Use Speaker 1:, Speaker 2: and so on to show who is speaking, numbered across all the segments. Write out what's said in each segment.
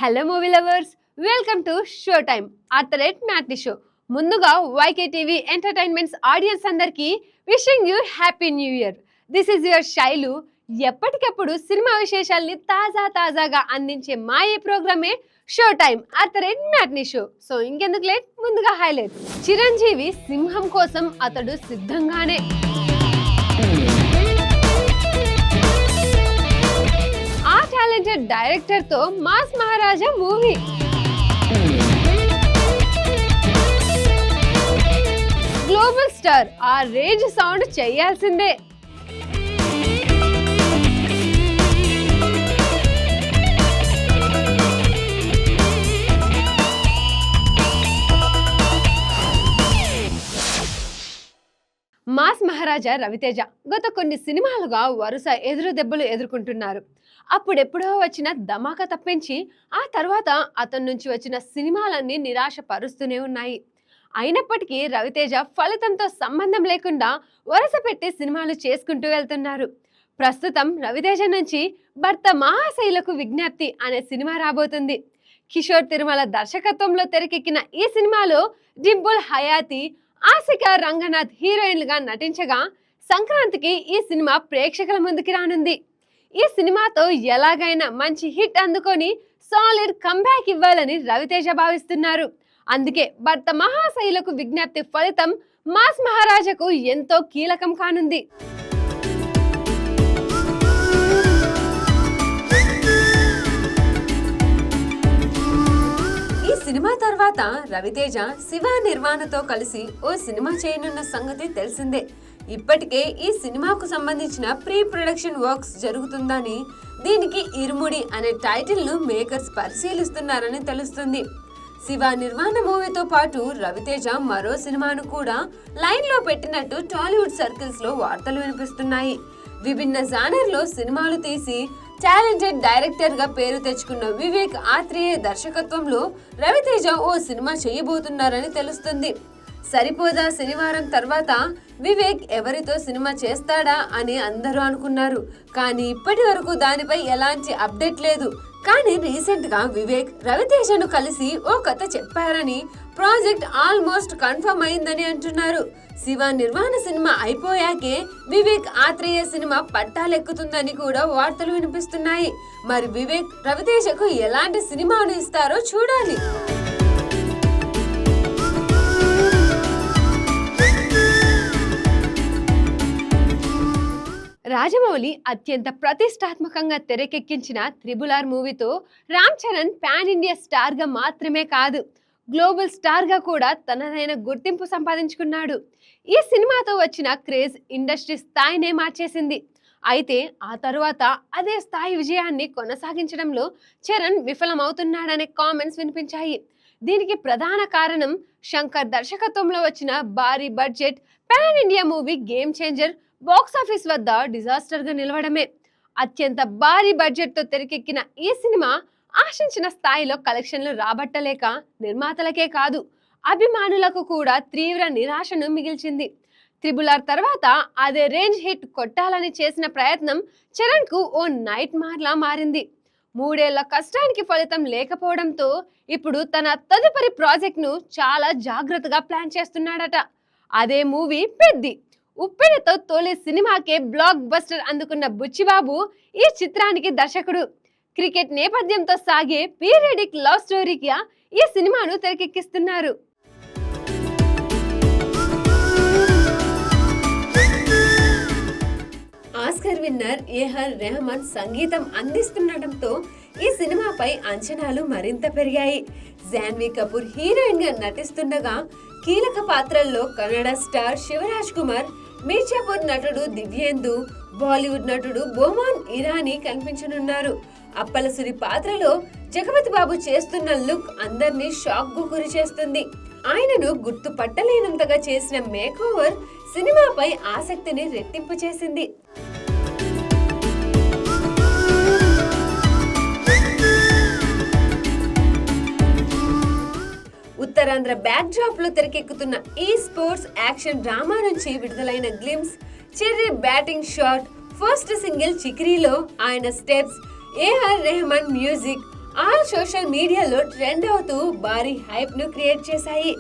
Speaker 1: Hello movie lovers, welcome to show time matinee show. ముందుగా YK TV entertainments audience అందరికీ wishing you happy new year. This is your Shailu. ఎప్పటికప్పుడు సినిమా విశేషాల్ని తాజాగా అందించే మా ఈ ప్రోగ్రామే show time matinee show. So ఇంకెందుకు లేట్, ముందుగా హైలైట్. చిరంజీవి సింహం కోసం అతడు సిద్ధంగానే. టాలెంటెడ్ డైరెక్టర్ తో mass Maharaja movie. Global star ఆ రేంజ్ సౌండ్ చేయాల్సిందే. మాస్ మహారాజా రవితేజ గత కొన్ని సినిమాలుగా వరుస ఎదురు దెబ్బలు ఎదుర్కొంటున్నారు. అప్పుడెప్పుడో వచ్చిన ధమాకా తప్పించి ఆ తర్వాత అతని నుంచి వచ్చిన సినిమాలన్నీ నిరాశ పరుస్తూనే ఉన్నాయి. అయినప్పటికీ రవితేజ ఫలితంతో సంబంధం లేకుండా వరుస పెట్టి సినిమాలు చేసుకుంటూ వెళ్తున్నారు. ప్రస్తుతం రవితేజ నుంచి భర్త మహాశైలకు విజ్ఞప్తి అనే సినిమా రాబోతుంది. కిషోర్ తిరుమల దర్శకత్వంలో తెరకెక్కిన ఈ సినిమాలో డింపుల్ హయాతి, ఆసికా రంగనాథ్ హీరోయిన్లుగా నటించగా సంక్రాంతికి ఈ సినిమా ప్రేక్షకుల ముందుకి రానుంది. ఈ సినిమాతో ఎలాగైనా మంచి హిట్ అందుకొని సాలిడ్ కంబ్యాక్ ఇవ్వాలని రవితేజ భావిస్తున్నారు. అందుకే భర్త మహాశైలకు విజ్ఞప్తి ఫలితం మాస్ మహారాజాకు ఎంతో కీలకం కానుంది. సినిమా తర్వాత రవితేజ శివ నిర్వాణతో కలిసి ఓ సినిమా చేయనున్న సంగతి తెలిసిందే. ఇప్పటికే ఈ సినిమాకు సంబంధించిన ప్రీ ప్రొడక్షన్ వర్క్స్ జరుగుతుందని, దీనికి ఇరుముడి అనే టైటిల్ ను మేకర్స్ పరిశీలిస్తున్నారని తెలుస్తుంది. శివ నిర్వాణ మూవీతో పాటు రవితేజ మరో సినిమాను కూడా లైన్ లో పెట్టినట్టు టాలీవుడ్ సర్కిల్స్ లో వార్తలు వినిపిస్తున్నాయి. విభిన్న జానర్లో సినిమాలు తీసి టాలెంటెడ్ డైరెక్టర్ గా పేరు తెచ్చుకున్న వివేక్ ఆత్రేయ దర్శకత్వంలో రవితేజ ఓ సినిమా చేయబోతున్నారని తెలుస్తుంది. సరిపోదా శనివారం తర్వాత వివేక్ ఎవరితో సినిమా చేస్తాడా అని అందరూ అనుకున్నారు. కానీ ఇప్పటి వరకు దానిపై ఎలాంటి అప్డేట్ లేదు. కానీ రీసెంట్ గా వివేక్ రవితేజను కలిసి ఓ కథ చెప్పారని, ప్రాజెక్ట్ ఆల్మోస్ట్ కన్ఫర్మ్ అయిందని అంటున్నారు. శివ నిర్వాణ సినిమా అయిపోయాకే వివేక్ ఆత్రేయ సినిమా పట్టాలెక్కుతుందని కూడా వార్తలు వినిపిస్తున్నాయి. మరి వివేక్ రవితేజకు ఎలాంటి సినిమాను ఇస్తారో చూడాలి. రాజమౌళి అత్యంత ప్రతిష్టాత్మకంగా తెరకెక్కించిన త్రిబుల్ ఆర్ మూవీతో Ram Charan pan India star గా మాత్రమే కాదు, గ్లోబల్ స్టార్ గా కూడా తనదైన గుర్తింపు సంపాదించుకున్నాడు. ఈ సినిమాతో వచ్చిన క్రేజ్ ఇండస్ట్రీ స్థాయినే మార్చేసింది. అయితే ఆ తరువాత అదే స్థాయి విజయాన్ని కొనసాగించడంలో చరణ్ విఫలమవుతున్నాడనే కామెంట్స్ వినిపించాయి. దీనికి ప్రధాన కారణం శంకర్ దర్శకత్వంలో వచ్చిన భారీ budget pan India movie game changer box office వద్ద డిజాస్టర్ గా నిలవడమే. అత్యంత భారీ బడ్జెట్ తో తెరకెక్కిన ఈ సినిమా ఆశించిన స్థాయిలో కలెక్షన్లు రాబట్టలేక నిర్మాతలకే కాదు, అభిమానులకు కూడా తీవ్ర నిరాశను మిగిల్చింది. త్రిబుల్ ఆర్ తర్వాత అదే రేంజ్ హిట్ కొట్టాలని చేసిన ప్రయత్నం చరణ్ కు ఓ నైట్ మార్లా మారింది. 3 ఏళ్ల కష్టానికి ఫలితం లేకపోవడంతో ఇప్పుడు తన తదుపరి ప్రాజెక్ట్ ను చాలా జాగ్రత్తగా ప్లాన్ చేస్తున్నాడట. అదే మూవీ పెద్ది. ఉప్పెనతో తొలి సినిమాకే బ్లాక్ బస్టర్ అందుకున్న బుచ్చిబాబు ఈ చిత్రానికి దర్శకుడు. క్రికెట్ నేపథ్యంతో సాగే పీరియడిక్ లవ్ స్టోరీగా ఈ సినిమాను తెరకెక్కిస్తున్నారు. ఆస్కర్ విన్నర్ ఏఆర్ రెహమాన్ సంగీతం అందిస్తుండటంతో ఈ సినిమాపై అంచనాలు మరింత పెరిగాయి. జాన్వీ కపూర్ హీరోయిన్ గా నటిస్తుండగా కీలక పాత్రల్లో కన్నడ స్టార్ శివరాజ్ కుమార్, మీర్జాపూర్ నటుడు దివ్యేందు, బాలీవుడ్ నటుడు బోమాన్ ఇరానీ కనిపించనున్నారు. అప్పలసురి పాత్రలో జగపతి బాబు చేస్తున్న లుక్ అందరినీ షాక్ కు గురి చేస్తుంది. ఆయనను గుర్తుపట్టలేనంతగా చేసిన మేక్ ఓవర్ సినిమాపై ఆసక్తిని రెట్టింపు చేసింది. ఉత్తరాంధ్ర బ్యాక్ డ్రాప్ లో తెరకెక్కుతున్న ఈ స్పోర్ట్స్ యాక్షన్ డ్రామా నుంచి విడుదలైన glimpse, Cherry batting shot, first single చిక్రీలో ఆయన steps, AR Rahman music, all social మీడియాలో ట్రెండ్ అవుతూ భారీ హైప్ ను క్రియేట్ చేశాయి.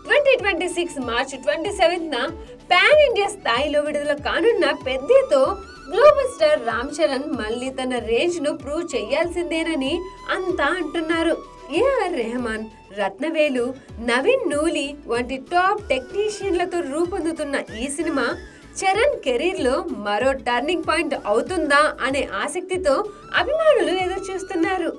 Speaker 1: 2026 మార్చి 27న పాన్ ఇండియా స్థాయిలో విడుదల కానున్న పెద్దతో గ్లోబల్ స్టార్ రామ్ చరణ్ మళ్ళీ తన రేంజ్ ను ప్రూవ్ చేయాల్సిందేనని అంతా అంటున్నారు. ఏఆర్ రెహమాన్, రత్నవేలు, నవీన్ నూలి వంటి టాప్ టెక్నీషియన్లతో రూపొందుతున్న ఈ సినిమా చరణ్ కెరీర్ లో మరో టర్నింగ్ పాయింట్ అవుతుందా అనే ఆసక్తితో అభిమానులు ఎదురు చూస్తున్నారు.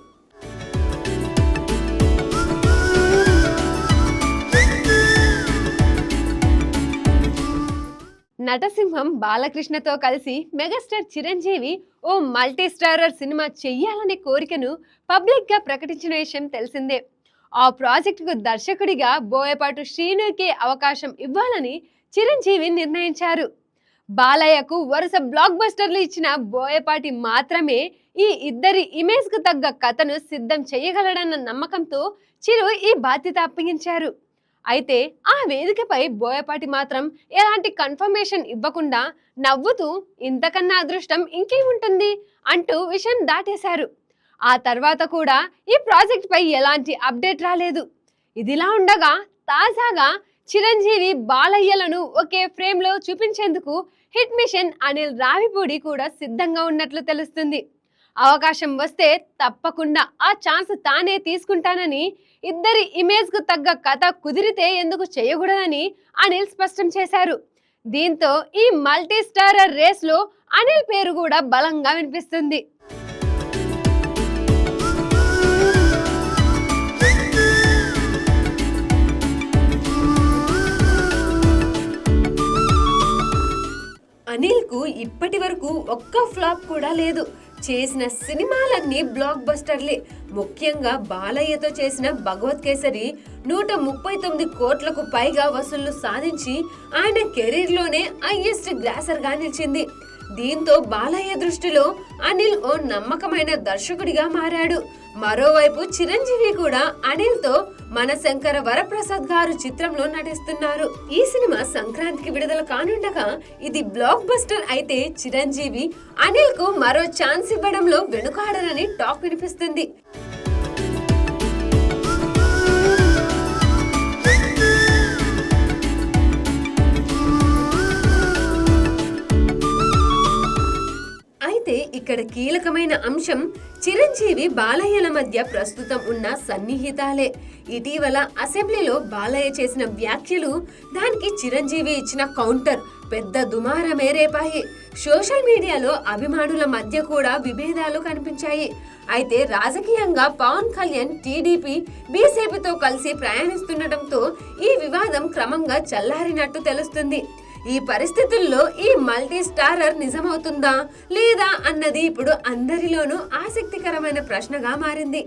Speaker 1: నటసింహం బాలకృష్ణతో కలిసి మెగాస్టార్ చిరంజీవి ఓ మల్టీ స్టారర్ సినిమా చెయ్యాలనే కోరికను పబ్లిక్ గా ప్రకటించిన విషయం తెలిసిందే. ఆ ప్రాజెక్టుకు దర్శకుడిగా బోయపాటి శ్రీనుకి అవకాశం ఇవ్వాలని చిరంజీవి నిర్ణయించారు. బాలయ్యకు వరుస బ్లాక్ బస్టర్లు ఇచ్చిన బోయపాటి మాత్రమే ఈ ఇద్దరి ఇమేజ్ కు తగ్గ కథను సిద్ధం చేయగలడన్న నమ్మకంతో చిరు ఈ బాధ్యత అప్పగించారు. అయితే ఆ వేదికపై బోయపాటి మాత్రం ఎలాంటి కన్ఫర్మేషన్ ఇవ్వకుండా నవ్వుతూ ఇంతకన్నా అదృష్టం ఇంకేముంటుంది అంటూ విషయం దాటేశారు. ఆ తర్వాత కూడా ఈ ప్రాజెక్ట్ పై ఎలాంటి అప్డేట్ రాలేదు. ఇదిలా ఉండగా తాజాగా చిరంజీవి బాలయ్యలను ఒకే ఫ్రేమ్ లో చూపించేందుకు హిట్ మిషన్ అనిల్ రావిపూడి కూడా సిద్ధంగా ఉన్నట్లు తెలుస్తుంది. అవకాశం వస్తే తప్పకుండా ఆ ఛాన్స్ తానే తీసుకుంటానని, ఇద్దరి ఇమేజ్ కు తగ్గ కథ కుదిరితే ఎందుకు చేయకూడదని అనిల్ స్పష్టం చేశారు. దీంతో ఈ మల్టీ స్టారర్ రేస్ లో అనిల్ పేరు కూడా బలంగా వినిపిస్తుంది. అనిల్ కు ఇప్పటి వరకు ఒక్క ఫ్లాప్ కూడా లేదు. చేసిన సినిమాలన్నీ బ్లాక్ బస్టర్లే. ముఖ్యంగా బాలయ్యతో చేసిన భగవత్ కేసరి 139 కోట్లకు పైగా వసూళ్లు సాధించి ఆయన కెరీర్ లోనే హైయెస్ట్ గ్రాసర్ గా నిలిచింది. దీంతో బాలయ్య దృష్టిలో అనిల్ ఓ నమ్మకమైన దర్శకుడిగా మారాడు. మరోవైపు చిరంజీవి కూడా అనిల్ తో మనశంకర వరప్రసాద్ గారు చిత్రంలో నటిస్తున్నారు. ఈ సినిమా సంక్రాంతికి విడుదల కానుండగా ఇది బ్లాక్ బస్టర్ అయితే చిరంజీవి అనిల్ కు మరో ఛాన్స్ ఇవ్వడంలో వెనుకాడరని టాక్ వినిపిస్తుంది. ఇక్కడ కీలకమైన అంశం చిరంజీవి బాలయ్యల మధ్య ప్రస్తుతం ఉన్న సన్నిహితాలే. ఇటీవల అసెంబ్లీలో బాలయ్య చేసిన వ్యాఖ్యలు, దానికి చిరంజీవి ఇచ్చిన కౌంటర్ పెద్ద దుమారమే రేపాయి. సోషల్ మీడియాలో అభిమానుల మధ్య కూడా విభేదాలు కనిపించాయి. అయితే రాజకీయంగా పవన్ కళ్యాణ్ టీడీపీ బీజేపీతో కలిసి ప్రయాణిస్తుండటంతో ఈ వివాదం క్రమంగా చల్లారినట్టు తెలుస్తుంది. ఈ పరిస్థితుల్లో ఈ మల్టీ స్టారర్ నిజమవుతుందా లేదా అన్నది ఇప్పుడు అందరిలోనూ ఆసక్తికరమైన ప్రశ్నగా మారింది.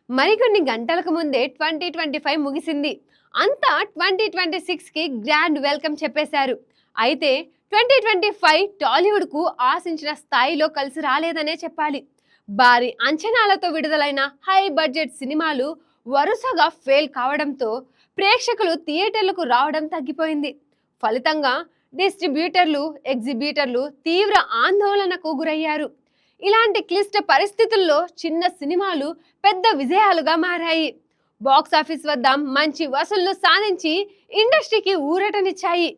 Speaker 1: మరికొన్ని గంటలకు ముందే 2025 ముగిసింది. అంతా 2026 కి గ్రాండ్ వెల్కమ్ చెప్పేశారు. అయితే 2025 టాలీవుడ్ కు ఆశించిన స్థాయిలో కలిసి రాలేదనే చెప్పాలి. భారీ అంచనాలతో విడుదలైన హై బడ్జెట్ సినిమాలు వరుసగా ఫెయిల్ కావడంతో ప్రేక్షకులు థియేటర్లకు రావడం తగ్గిపోయింది. ఫలితంగా డిస్ట్రిబ్యూటర్లు, ఎగ్జిబిటర్లు తీవ్ర ఆందోళనకు గురయ్యారు. ఇలాంటి క్లిష్ట పరిస్థితుల్లో చిన్న సినిమాలు పెద్ద విజయాలుగా మారాయి. బాక్సాఫీస్ వద్ద మంచి వసూళ్లు సాధించి ఇండస్ట్రీకి ఊరటనిచ్చాయి.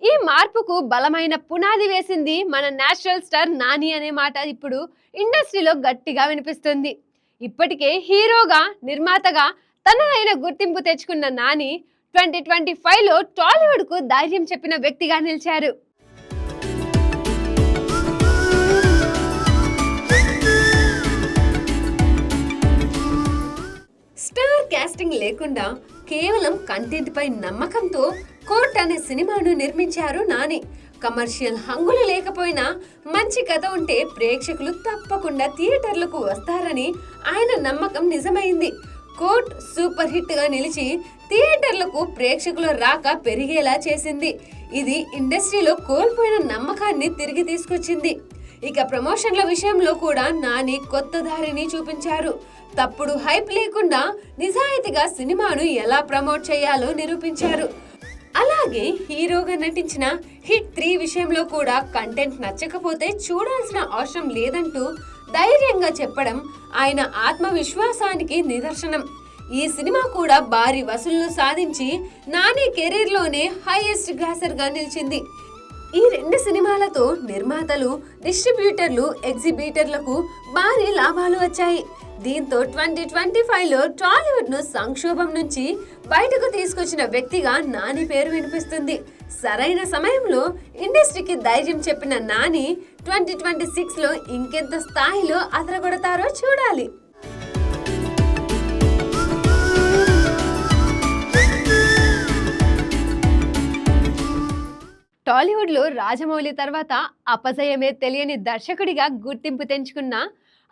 Speaker 1: ఈ మార్పుకు బలమైన పునాది వేసింది మన నేచురల్ స్టార్ నాని అనే మాట ఇప్పుడు ఇండస్ట్రీలో గట్టిగా వినిపిస్తుంది. ఇప్పటికే హీరోగా, నిర్మాతగా తనదైన గుర్తింపు తెచ్చుకున్న నాని 2025లో టాలీవుడ్ కు ధైర్యం చెప్పిన వ్యక్తిగా నిలిచారు. స్టార్ కాస్టింగ్ లేకుండా కేవలం కంటెంట్ పై నమ్మకంతో కోర్ట్ అనే సినిమాను నిర్మించారు నాని. కమర్షియల్ హంగులు లేకపోయినా మంచి కథ ఉంటే ప్రేక్షకులు తప్పకుండా థియేటర్లకు వస్తారని ఆయన నమ్మకం నిజమైంది. కోర్ట్ సూపర్ హిట్ గా నిలిచి థియేటర్లకు ప్రేక్షకుల రాక పెరిగేలా చేసింది. ఇది ఇండస్ట్రీలో కోల్పోయిన నమ్మకాన్ని తిరిగి తీసుకొచ్చింది. ఇక ప్రమోషన్ల విషయంలో కూడా నాని కొత్త దారిని చూపించారు. తప్పుడు హైప్ లేకుండా నిజాయితీగా సినిమాను ఎలా ప్రమోట్ చేయాలో నిరూపించారు. అలాగే హీరోగా నటించిన హిట్ 3 విషయంలో కూడా కంటెంట్ నచ్చకపోతే చూడాల్సిన అవసరం లేదంటూ ధైర్యంగా చెప్పడం ఆయన ఆత్మవిశ్వాసానికి నిదర్శనం. ఈ సినిమా కూడా భారీ వసూళ్లు సాధించి నాని కెరీర్లోనే హైయెస్ట్ గ్రాసర్ గా నిలిచింది. ఈ 2 సినిమాలతో నిర్మాతలు, డిస్ట్రిబ్యూటర్లు, ఎగ్జిబిటర్లకు భారీ లాభాలు వచ్చాయి. దీంతో 2025లో టాలీవుడ్ ను సంక్షోభం నుంచి బయటకు తీసుకొచ్చిన వ్యక్తిగా నాని పేరు వినిపిస్తుంది. సరైన సమయంలో ఇండస్ట్రీకి ధైర్యం చెప్పిన నాని 2026లో ఇంకెంత స్థాయిలో అదరగొడతారో చూడాలి. టాలీవుడ్లో రాజమౌళి తర్వాత అపజయమే తెలియని దర్శకుడిగా గుర్తింపు తెంచుకున్న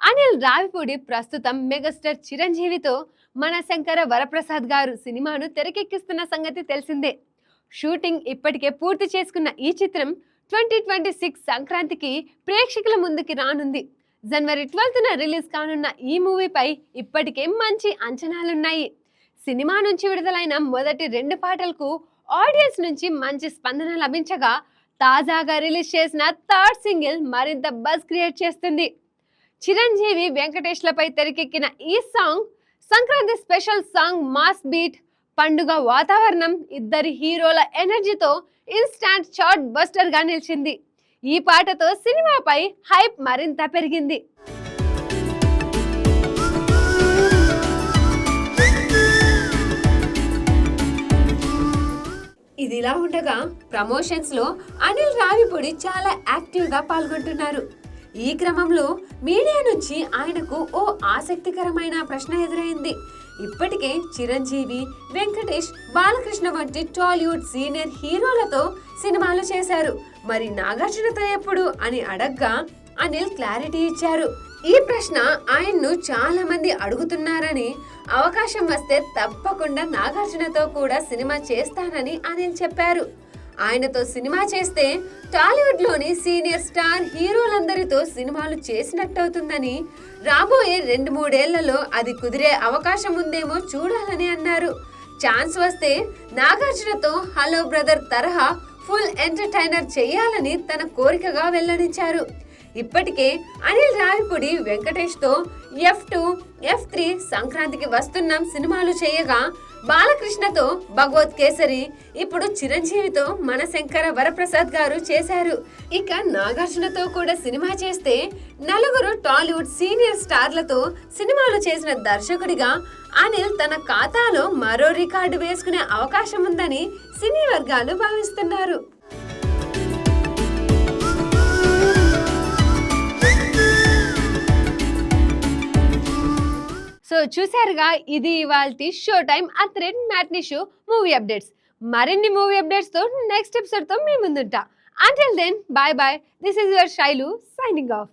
Speaker 1: అనిల్ రావిపూడి ప్రస్తుతం మెగాస్టార్ చిరంజీవితో మనశంకర వరప్రసాద్ గారు సినిమాను తెరకెక్కిస్తున్న సంగతి తెలిసిందే. షూటింగ్ ఇప్పటికే పూర్తి చేసుకున్న ఈ చిత్రం 2026 సంక్రాంతికి ప్రేక్షకుల ముందుకి రానుంది. జనవరి 12న రిలీజ్ కానున్న ఈ మూవీపై ఇప్పటికే మంచి అంచనాలున్నాయి. సినిమా నుంచి విడుదలైన మొదటి 2 పాటలకు ఆడియన్స్ నుంచి మంచి స్పందన లభించగా, తాజాగా రిలీజ్ చేసిన థర్డ్ సింగిల్ మరింత బజ్ క్రియేట్ చేస్తుంది. చిరంజీవి, వెంకటేష్లపై తెరకెక్కిన ఈ song Sankranti special song. Mass beat, పండుగ వాతావరణం, ఇద్దరి హీరోల ఎనర్జీతో ఇన్స్టాంట్ చార్ట్ బస్టర్ గా నిలిచింది. ఈ పాటతో సినిమాపై హైప్ మరింత పెరిగింది. ఇదిలా ఉండగా ప్రమోషన్స్ లో అనిల్ రావిపూడి చాలా యాక్టివ్ గా పాల్గొంటున్నారు. ఈ క్రమంలో మీడియా నుంచి ఆయనకు ఓ ఆసక్తికరమైన ప్రశ్న ఎదురైంది. ఇప్పటికే చిరంజీవి, వెంకటేష్, బాలకృష్ణ వంటి టాలీవుడ్ సీనియర్ హీరోలతో సినిమాలు చేశారు, మరి నాగార్జునతో ఎప్పుడు అని అడగ్గా అనిల్ క్లారిటీ ఇచ్చారు. ఈ ప్రశ్న ఆయన్ను చాలా మంది అడుగుతున్నారని, అవకాశం వస్తే తప్పకుండా నాగార్జునతో కూడా సినిమా చేస్తానని అనిల్ చెప్పారు. ఆయనతో సినిమా చేస్తే టాలీవుడ్ లోని సీనియర్ స్టార్ హీరోలందరితో సినిమాలు చేసినట్టవుతుందని, రాబోయే 2-3 ఏళ్లలో అది కుదిరే అవకాశం ఉందేమో చూడాలని అన్నారు. ఛాన్స్ వస్తే నాగార్జునతో హలో బ్రదర్ తరహా ఫుల్ ఎంటర్టైనర్ చేయాలని తన కోరికగా వెల్లడించారు. ఇప్పటికే అనిల్ రావిపూడి వెంకటేష్ తో F2, F3 సంక్రాంతికి వస్తున్నాం సినిమాలు చేయగా, బాలకృష్ణతో భగవత్ కేసరి, ఇప్పుడు చిరంజీవితో మనశంకర వరప్రసాద్ గారు చేశారు. ఇక నాగార్జునతో కూడా సినిమా చేస్తే 4 టాలీవుడ్ సీనియర్ స్టార్లతో సినిమాలు చేసిన దర్శకుడిగా అనిల్ తన ఖాతాలో మరో రికార్డు వేసుకునే అవకాశం ఉందని సినీ వర్గాలు భావిస్తున్నారు. సో చూసారుగా, ఇది ఇవాల్టి షో టైం అథ్రెడ్ మ్యాట్నీ షో మూవీ అప్డేట్స్. మరిన్ని మూవీ అప్డేట్స్ తో నెక్స్ట్ ఎపిసోడ్ తో మీ ముందుంటా. Until then, bye bye. This is your Shailu signing of.